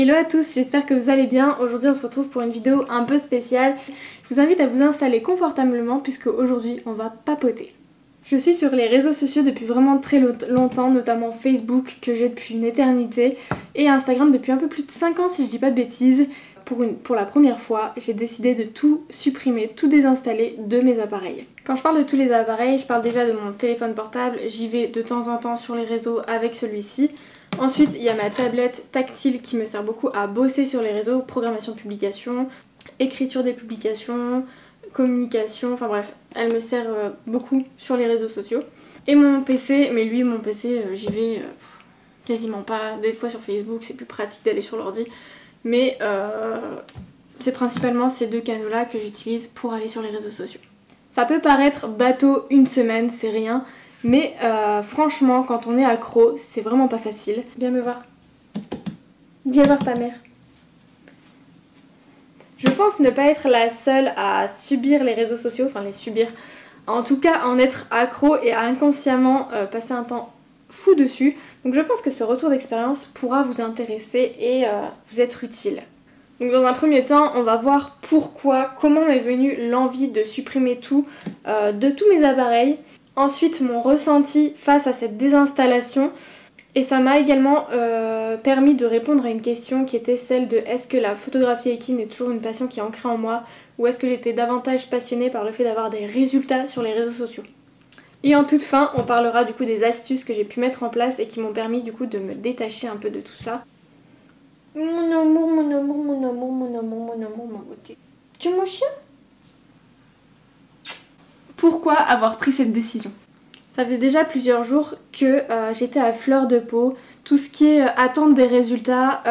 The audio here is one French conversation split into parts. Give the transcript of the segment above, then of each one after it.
Hello à tous, j'espère que vous allez bien. Aujourd'hui on se retrouve pour une vidéo un peu spéciale. Je vous invite à vous installer confortablement puisque aujourd'hui on va papoter. Je suis sur les réseaux sociaux depuis vraiment très longtemps, notamment Facebook que j'ai depuis une éternité et Instagram depuis un peu plus de 5 ans si je dis pas de bêtises. Pour la première fois, j'ai décidé de tout supprimer, tout désinstaller de mes appareils. Quand je parle de tous les appareils, je parle déjà de mon téléphone portable, j'y vais de temps en temps sur les réseaux avec celui-ci. Ensuite, il y a ma tablette tactile qui me sert beaucoup à bosser sur les réseaux, programmation de publication, écriture des publications, communication, enfin bref, elle me sert beaucoup sur les réseaux sociaux. Et mon PC, mais lui, mon PC, j'y vais quasiment pas. Des fois sur Facebook, c'est plus pratique d'aller sur l'ordi. Mais c'est principalement ces deux canaux-là que j'utilise pour aller sur les réseaux sociaux. Ça peut paraître bateau une semaine, c'est rien. Mais franchement, quand on est accro, c'est vraiment pas facile. Viens me voir. Viens voir ta mère. Je pense ne pas être la seule à subir les réseaux sociaux, enfin les subir. En tout cas, en être accro et à inconsciemment passer un temps fou dessus. Donc je pense que ce retour d'expérience pourra vous intéresser et vous être utile. Donc dans un premier temps, on va voir comment m'est venue l'envie de supprimer tout de tous mes appareils. Ensuite, mon ressenti face à cette désinstallation. Et ça m'a également permis de répondre à une question qui était celle de est-ce que la photographie équine est toujours une passion qui est ancrée en moi ou est-ce que j'étais davantage passionnée par le fait d'avoir des résultats sur les réseaux sociaux. Et en toute fin, on parlera du coup des astuces que j'ai pu mettre en place et qui m'ont permis du coup de me détacher un peu de tout ça. Mon amour, mon amour, mon amour, mon amour, mon amour, mon beauté. Tu es mon chien ? Pourquoi avoir pris cette décision ? Ça faisait déjà plusieurs jours que j'étais à fleur de peau. Tout ce qui est attente des résultats,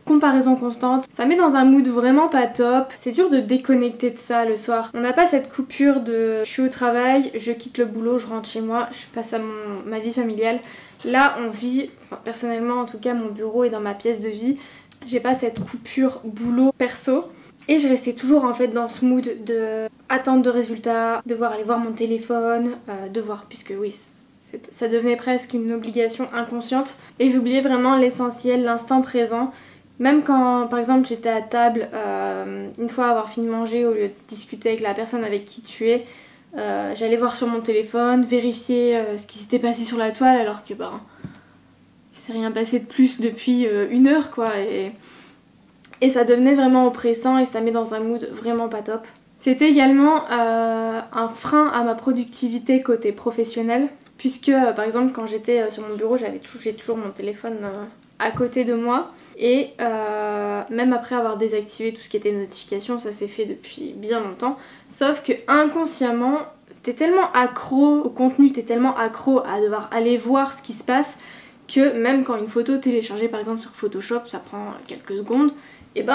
comparaison constante, ça met dans un mood vraiment pas top. C'est dur de déconnecter de ça le soir. On n'a pas cette coupure de je suis au travail, je quitte le boulot, je rentre chez moi, je passe à ma vie familiale. Là on vit, enfin, personnellement en tout cas mon bureau est dans ma pièce de vie. J'ai pas cette coupure boulot perso. Et je restais toujours en fait dans ce mood de attente de résultats, devoir aller voir mon téléphone, puisque oui, ça devenait presque une obligation inconsciente. Et j'oubliais vraiment l'essentiel, l'instant présent. Même quand par exemple j'étais à table, une fois avoir fini de manger, au lieu de discuter avec la personne avec qui tu es, j'allais voir sur mon téléphone, vérifier ce qui s'était passé sur la toile alors que il s'est rien passé de plus depuis une heure quoi. Et ça devenait vraiment oppressant et ça met dans un mood vraiment pas top. C'était également un frein à ma productivité côté professionnel, puisque par exemple quand j'étais sur mon bureau, j'ai toujours mon téléphone à côté de moi. Et même après avoir désactivé tout ce qui était notification, ça s'est fait depuis bien longtemps. Sauf que inconsciemment, t'es tellement accro au contenu, t'es tellement accro à devoir aller voir ce qui se passe, que même quand une photo téléchargée par exemple sur Photoshop, ça prend quelques secondes, et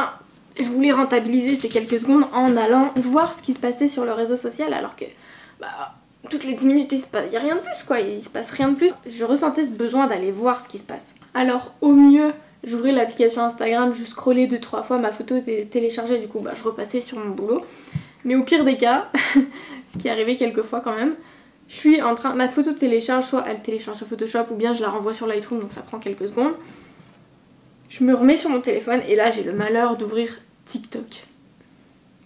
je voulais rentabiliser ces quelques secondes en allant voir ce qui se passait sur le réseau social alors que toutes les 10 minutes il n'y a rien de plus quoi, il se passe rien de plus. Je ressentais ce besoin d'aller voir ce qui se passe. Alors au mieux, j'ouvrais l'application Instagram, je scrollais 2-3 fois, ma photo était téléchargée, du coup je repassais sur mon boulot. Mais au pire des cas, ce qui arrivait quelques fois quand même, ma photo télécharge, soit elle télécharge sur Photoshop ou bien je la renvoie sur Lightroom donc ça prend quelques secondes. Je me remets sur mon téléphone et là j'ai le malheur d'ouvrir TikTok.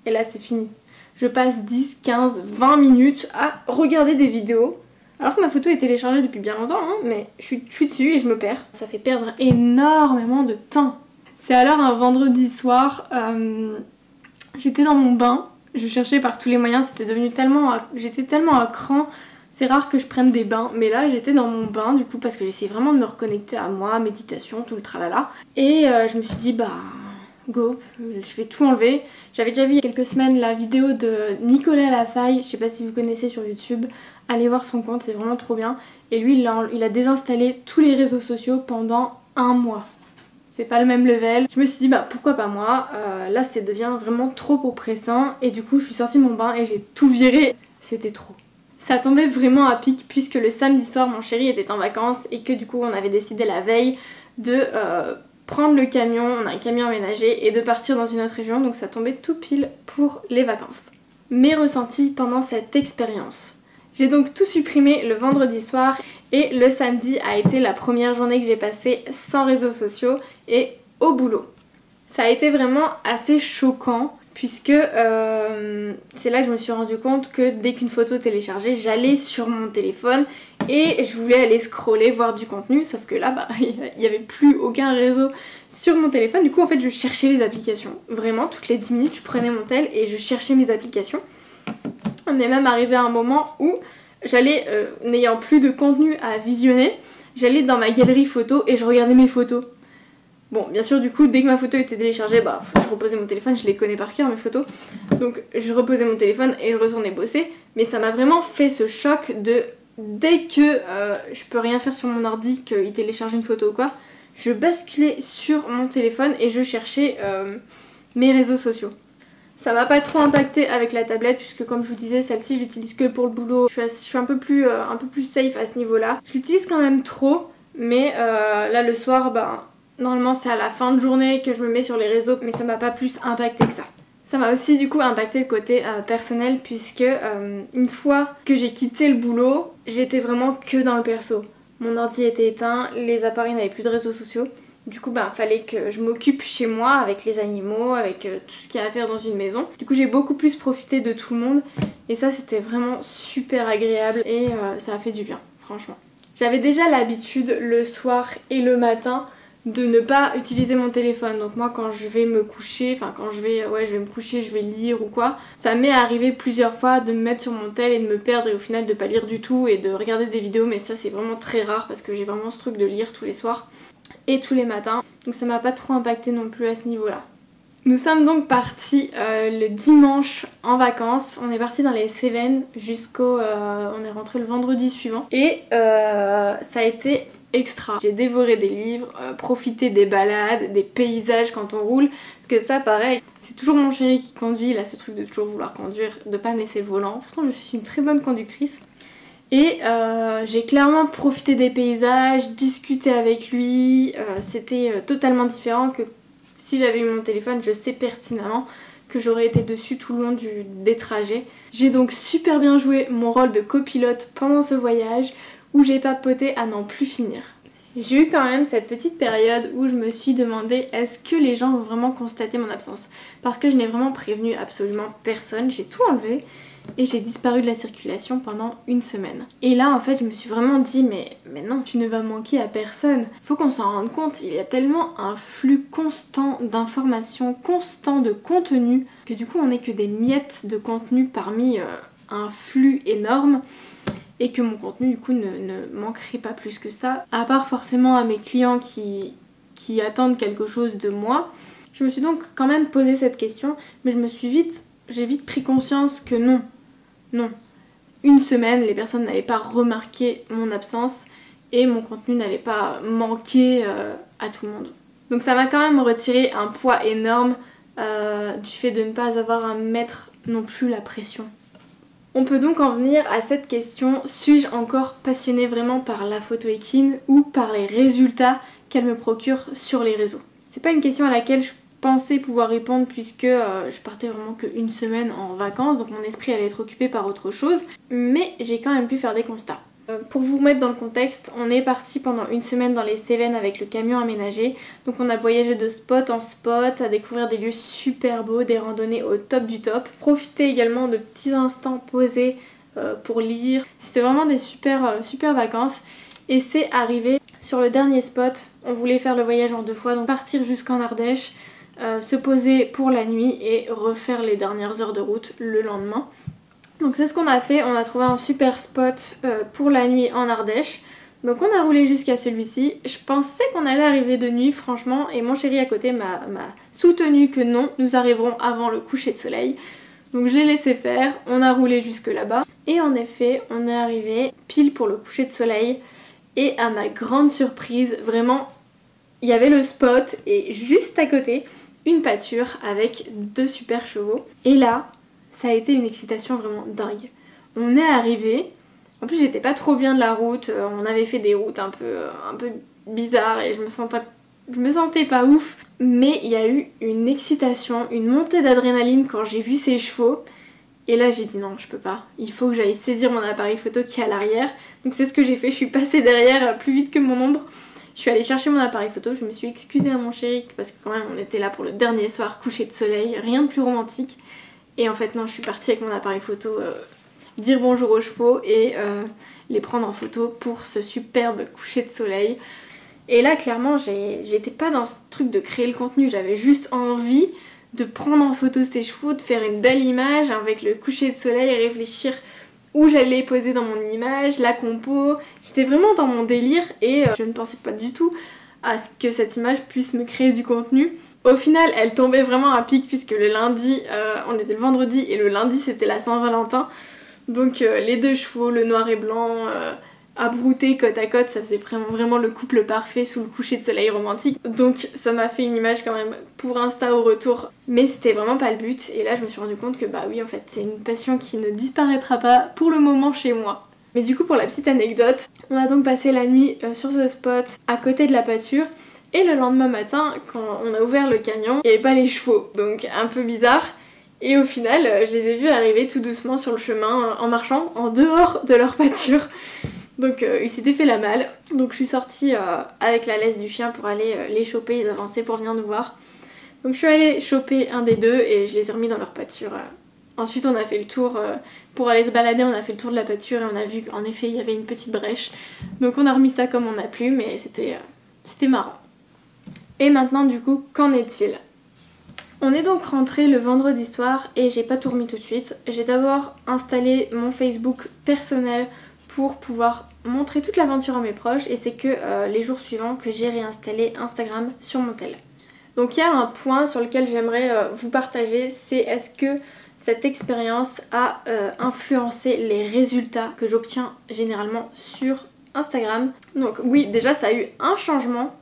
Et là c'est fini. Je passe 10, 15, 20 minutes à regarder des vidéos. Alors que ma photo est téléchargée depuis bien longtemps, hein, mais je suis dessus et je me perds. Ça fait perdre énormément de temps. C'est alors un vendredi soir, j'étais dans mon bain. Je cherchais par tous les moyens, j'étais tellement à cran. C'est rare que je prenne des bains, mais là j'étais dans mon bain du coup parce que j'essayais vraiment de me reconnecter à moi, méditation, tout le tralala. Et je me suis dit go, je vais tout enlever. J'avais déjà vu il y a quelques semaines la vidéo de Nicolas Lafaille, je sais pas si vous connaissez sur YouTube, allez voir son compte, c'est vraiment trop bien. Et lui il a désinstallé tous les réseaux sociaux pendant un mois. C'est pas le même level. Je me suis dit pourquoi pas moi, là ça devient vraiment trop oppressant et du coup je suis sortie de mon bain et j'ai tout viré, c'était trop. Ça tombait vraiment à pic puisque le samedi soir mon chéri était en vacances et que du coup on avait décidé la veille de prendre le camion, on a un camion aménagé et de partir dans une autre région, donc ça tombait tout pile pour les vacances. Mes ressentis pendant cette expérience. J'ai donc tout supprimé le vendredi soir et le samedi a été la première journée que j'ai passée sans réseaux sociaux et au boulot. Ça a été vraiment assez choquant puisque c'est là que je me suis rendu compte que dès qu'une photo téléchargée, j'allais sur mon téléphone et je voulais aller scroller, voir du contenu, sauf que là, bah, il n'y avait plus aucun réseau sur mon téléphone. Du coup, en fait, je cherchais les applications. Vraiment, toutes les 10 minutes, je prenais mon tel et je cherchais mes applications. On est même arrivé à un moment où j'allais, n'ayant plus de contenu à visionner, j'allais dans ma galerie photo et je regardais mes photos. Bon, bien sûr, du coup, dès que ma photo était téléchargée, bah, je reposais mon téléphone, je les connais par cœur, mes photos. Donc, je reposais mon téléphone et je retournais bosser. Mais ça m'a vraiment fait ce choc de... Dès que je peux rien faire sur mon ordi, qu'il télécharge une photo ou quoi, je basculais sur mon téléphone et je cherchais mes réseaux sociaux. Ça m'a pas trop impacté avec la tablette puisque comme je vous disais, celle-ci je l'utilise que pour le boulot. Je suis un peu plus safe à ce niveau-là. Je l'utilise quand même trop, mais là le soir, bah, normalement c'est à la fin de journée que je me mets sur les réseaux, mais ça m'a pas plus impacté que ça. Ça m'a aussi du coup impacté le côté personnel puisque une fois que j'ai quitté le boulot, j'étais vraiment que dans le perso. Mon ordi était éteint, les appareils n'avaient plus de réseaux sociaux. Du coup, bah, fallait que je m'occupe chez moi avec les animaux, avec tout ce qu'il y a à faire dans une maison. Du coup, j'ai beaucoup plus profité de tout le monde et ça, c'était vraiment super agréable et ça a fait du bien, franchement. J'avais déjà l'habitude le soir et le matin de ne pas utiliser mon téléphone. Donc moi, quand je vais me coucher, enfin quand je vais me coucher, je vais lire ou quoi, ça m'est arrivé plusieurs fois de me mettre sur mon tel et de me perdre et au final de pas lire du tout et de regarder des vidéos, mais ça c'est vraiment très rare parce que j'ai vraiment ce truc de lire tous les soirs et tous les matins, donc ça m'a pas trop impacté non plus à ce niveau-là. Nous sommes donc partis le dimanche en vacances, on est parti dans les Cévennes jusqu'au... on est rentré le vendredi suivant et ça a été extra. J'ai dévoré des livres, profité des balades, des paysages quand on roule, parce que ça pareil, c'est toujours mon chéri qui conduit, il a ce truc de toujours vouloir conduire, de pas me laisser le volant, pourtant je suis une très bonne conductrice. Et j'ai clairement profité des paysages, discuté avec lui, c'était totalement différent que si j'avais eu mon téléphone, je sais pertinemment que j'aurais été dessus tout le long des trajets. J'ai donc super bien joué mon rôle de copilote pendant ce voyage où j'ai papoté à n'en plus finir. J'ai eu quand même cette petite période où je me suis demandé est-ce que les gens vont vraiment constater mon absence, parce que je n'ai vraiment prévenu absolument personne, j'ai tout enlevé et j'ai disparu de la circulation pendant une semaine. Et là en fait je me suis vraiment dit mais non, tu ne vas manquer à personne. Faut qu'on s'en rende compte, il y a tellement un flux constant d'informations, constant de contenu, que du coup on n'est que des miettes de contenu parmi un flux énorme. Et que mon contenu du coup ne manquerait pas plus que ça, à part forcément à mes clients qui attendent quelque chose de moi. Je me suis donc quand même posé cette question, mais j'ai vite pris conscience que non. Une semaine, les personnes n'allaient pas remarquer mon absence et mon contenu n'allait pas manquer à tout le monde. Donc ça m'a quand même retiré un poids énorme du fait de ne pas avoir à mettre non plus la pression. On peut donc en venir à cette question, suis-je encore passionnée vraiment par la photo équine ou par les résultats qu'elle me procure sur les réseaux? C'est pas une question à laquelle je pensais pouvoir répondre puisque je partais vraiment qu'une semaine en vacances, donc mon esprit allait être occupé par autre chose, mais j'ai quand même pu faire des constats. Pour vous remettre dans le contexte, on est parti pendant une semaine dans les Cévennes avec le camion aménagé. Donc on a voyagé de spot en spot, à découvrir des lieux super beaux, des randonnées au top du top. Profiter également de petits instants posés pour lire. C'était vraiment des super vacances. Et c'est arrivé sur le dernier spot. On voulait faire le voyage en 2 fois, donc partir jusqu'en Ardèche, se poser pour la nuit et refaire les dernières heures de route le lendemain. Donc c'est ce qu'on a fait, on a trouvé un super spot pour la nuit en Ardèche. Donc on a roulé jusqu'à celui-ci. Je pensais qu'on allait arriver de nuit franchement et mon chéri à côté m'a soutenu que non, nous arriverons avant le coucher de soleil. Donc je l'ai laissé faire, on a roulé jusque là-bas. Et en effet, on est arrivé pile pour le coucher de soleil. Et à ma grande surprise, vraiment, il y avait le spot et juste à côté, une pâture avec 2 super chevaux. Et là, ça a été une excitation vraiment dingue. On est arrivé, en plus j'étais pas trop bien de la route, on avait fait des routes un peu bizarres et je me sentais pas ouf. Mais il y a eu une excitation, une montée d'adrénaline quand j'ai vu ces chevaux. Et là j'ai dit non, je peux pas, il faut que j'aille saisir mon appareil photo qui est à l'arrière. Donc c'est ce que j'ai fait, je suis passée derrière plus vite que mon ombre. Je suis allée chercher mon appareil photo, je me suis excusée à mon chéri parce que quand même on était là pour le dernier soir, coucher de soleil, rien de plus romantique. Et en fait non, je suis partie avec mon appareil photo dire bonjour aux chevaux et les prendre en photo pour ce superbe coucher de soleil. Et là clairement j'étais pas dans ce truc de créer le contenu, j'avais juste envie de prendre en photo ces chevaux, de faire une belle image avec le coucher de soleil et réfléchir où j'allais poser dans mon image, la compo. J'étais vraiment dans mon délire et je ne pensais pas du tout à ce que cette image puisse me créer du contenu. Au final, elle tombait vraiment à pic puisque le lundi, on était le vendredi et le lundi c'était la Saint-Valentin. Donc les deux chevaux, le noir et blanc, abroutés côte à côte, ça faisait vraiment le couple parfait sous le coucher de soleil romantique. Donc ça m'a fait une image quand même pour Insta au retour, mais c'était vraiment pas le but. Et là je me suis rendu compte que bah oui en fait c'est une passion qui ne disparaîtra pas pour le moment chez moi. Mais du coup pour la petite anecdote, on a donc passé la nuit sur ce spot à côté de la pâture. Et le lendemain matin, quand on a ouvert le camion, il n'y avait pas les chevaux, donc un peu bizarre. Et au final, je les ai vus arriver tout doucement sur le chemin en marchant en dehors de leur pâture. Donc ils s'étaient fait la malle. Donc je suis sortie avec la laisse du chien pour aller les choper, ils avançaient pour venir nous voir. Donc je suis allée choper un des deux et je les ai remis dans leur pâture. Ensuite on a fait le tour, pour aller se balader, on a fait le tour de la pâture et on a vu qu'en effet il y avait une petite brèche. Donc on a remis ça comme on a pu, mais c'était marrant. Et maintenant du coup, qu'en est-il ? On est donc rentré le vendredi soir et j'ai pas tout remis tout de suite. J'ai d'abord installé mon Facebook personnel pour pouvoir montrer toute l'aventure à mes proches et c'est que les jours suivants que j'ai réinstallé Instagram sur mon tel. Donc il y a un point sur lequel j'aimerais vous partager, c'est est-ce que cette expérience a influencé les résultats que j'obtiens généralement sur Instagram. Donc oui, déjà ça a eu un changement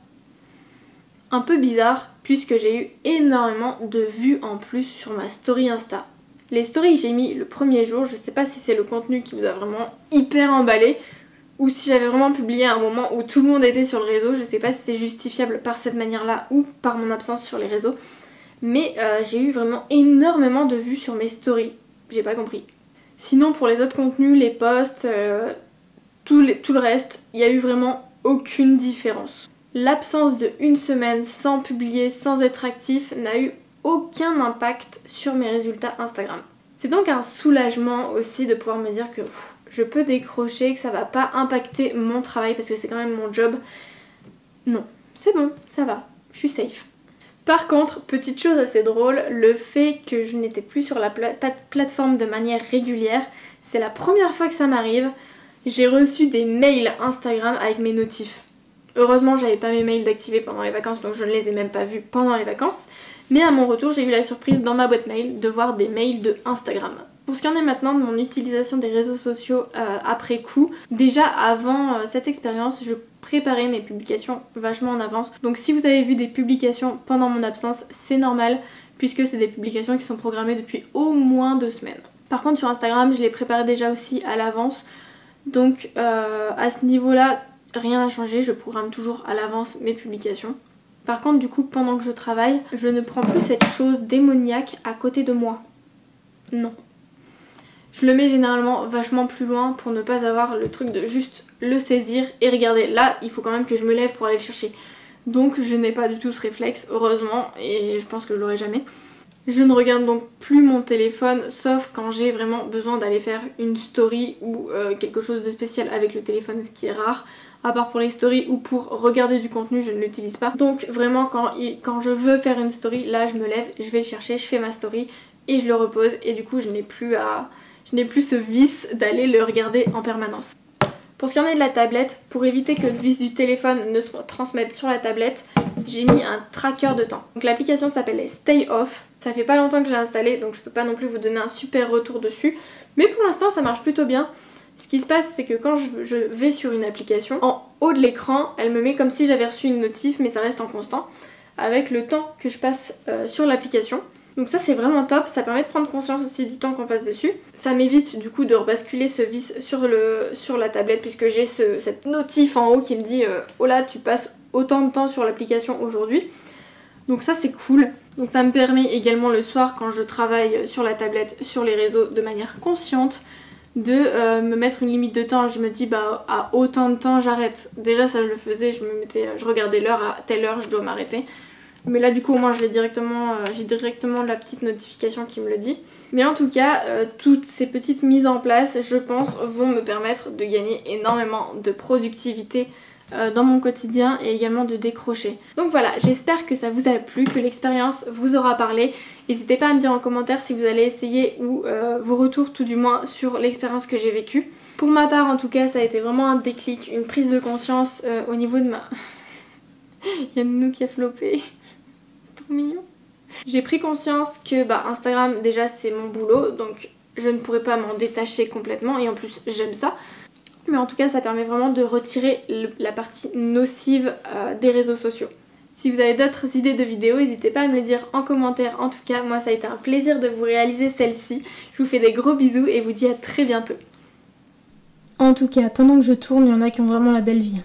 un peu bizarre puisque j'ai eu énormément de vues en plus sur ma story Insta. Les stories que j'ai mis le premier jour, je sais pas si c'est le contenu qui vous a vraiment hyper emballé ou si j'avais vraiment publié à un moment où tout le monde était sur le réseau, je sais pas si c'est justifiable par cette manière-là ou par mon absence sur les réseaux, mais j'ai eu vraiment énormément de vues sur mes stories, j'ai pas compris. Sinon pour les autres contenus, les posts, tout le reste, il y a eu vraiment aucune différence. L'absence de une semaine sans publier, sans être actif, n'a eu aucun impact sur mes résultats Instagram. C'est donc un soulagement aussi de pouvoir me dire que je peux décrocher, que ça va pas impacter mon travail parce que c'est quand même mon job. Non, c'est bon, ça va, je suis safe. Par contre, petite chose assez drôle, le fait que je n'étais plus sur la plateforme de manière régulière, c'est la première fois que ça m'arrive. J'ai reçu des mails Instagram avec mes notifs. Heureusement j'avais pas mes mails d'activer pendant les vacances donc je ne les ai même pas vus pendant les vacances. Mais à mon retour j'ai eu la surprise dans ma boîte mail de voir des mails de Instagram. Pour ce qui en est maintenant de mon utilisation des réseaux sociaux après coup, déjà avant cette expérience je préparais mes publications vachement en avance. Donc si vous avez vu des publications pendant mon absence, c'est normal puisque c'est des publications qui sont programmées depuis au moins 2 semaines. Par contre sur Instagram je les préparais déjà aussi à l'avance. Donc à ce niveau-là, rien n'a changé, je programme toujours à l'avance mes publications. Par contre du coup pendant que je travaille, je ne prends plus cette chose démoniaque à côté de moi. Non. Je le mets généralement vachement plus loin pour ne pas avoir le truc de juste le saisir et regarder. Là il faut quand même que je me lève pour aller le chercher. Donc je n'ai pas du tout ce réflexe, heureusement, et je pense que je l'aurai jamais. Je ne regarde donc plus mon téléphone sauf quand j'ai vraiment besoin d'aller faire une story ou quelque chose de spécial avec le téléphone, ce qui est rare. À part pour les stories ou pour regarder du contenu, je ne l'utilise pas. Donc vraiment quand je veux faire une story, là je me lève, je vais le chercher, je fais ma story et je le repose et du coup je n'ai plus ce vice d'aller le regarder en permanence. Pour ce qui en est de la tablette, pour éviter que le vice du téléphone ne se transmette sur la tablette, j'ai mis un tracker de temps. Donc l'application s'appelle Stay Off. Ça fait pas longtemps que je l'ai installée donc je peux pas non plus vous donner un super retour dessus. Mais pour l'instant ça marche plutôt bien. Ce qui se passe c'est que quand je vais sur une application, en haut de l'écran, elle me met comme si j'avais reçu une notif mais ça reste en constant avec le temps que je passe sur l'application. Donc ça c'est vraiment top, ça permet de prendre conscience aussi du temps qu'on passe dessus. Ça m'évite du coup de rebasculer ce vice sur la tablette puisque j'ai cette notif en haut qui me dit oh là tu passes autant de temps sur l'application aujourd'hui. Donc ça c'est cool. Donc ça me permet également le soir quand je travaille sur la tablette, sur les réseaux de manière consciente, de me mettre une limite de temps. Je me dis bah à autant de temps j'arrête. Déjà ça je le faisais, je regardais l'heure, à telle heure je dois m'arrêter. Mais là du coup au moins j'ai directement la petite notification qui me le dit. Mais en tout cas, toutes ces petites mises en place, je pense, vont me permettre de gagner énormément de productivité dans mon quotidien et également de décrocher. Donc voilà, j'espère que ça vous a plu, que l'expérience vous aura parlé. N'hésitez pas à me dire en commentaire si vous allez essayer ou vos retours tout du moins sur l'expérience que j'ai vécue. Pour ma part en tout cas, ça a été vraiment un déclic, une prise de conscience au niveau de ma... Il y a Nounou qui a floppé, c'est trop mignon. J'ai pris conscience que Instagram déjà c'est mon boulot, donc je ne pourrais pas m'en détacher complètement et en plus j'aime ça. Mais en tout cas ça permet vraiment de retirer la partie nocive des réseaux sociaux. Si vous avez d'autres idées de vidéos, n'hésitez pas à me le dire en commentaire. En tout cas moi ça a été un plaisir de vous réaliser celle-ci. Je vous fais des gros bisous et vous dis à très bientôt. En tout cas pendant que je tourne, il y en a qui ont vraiment la belle vie.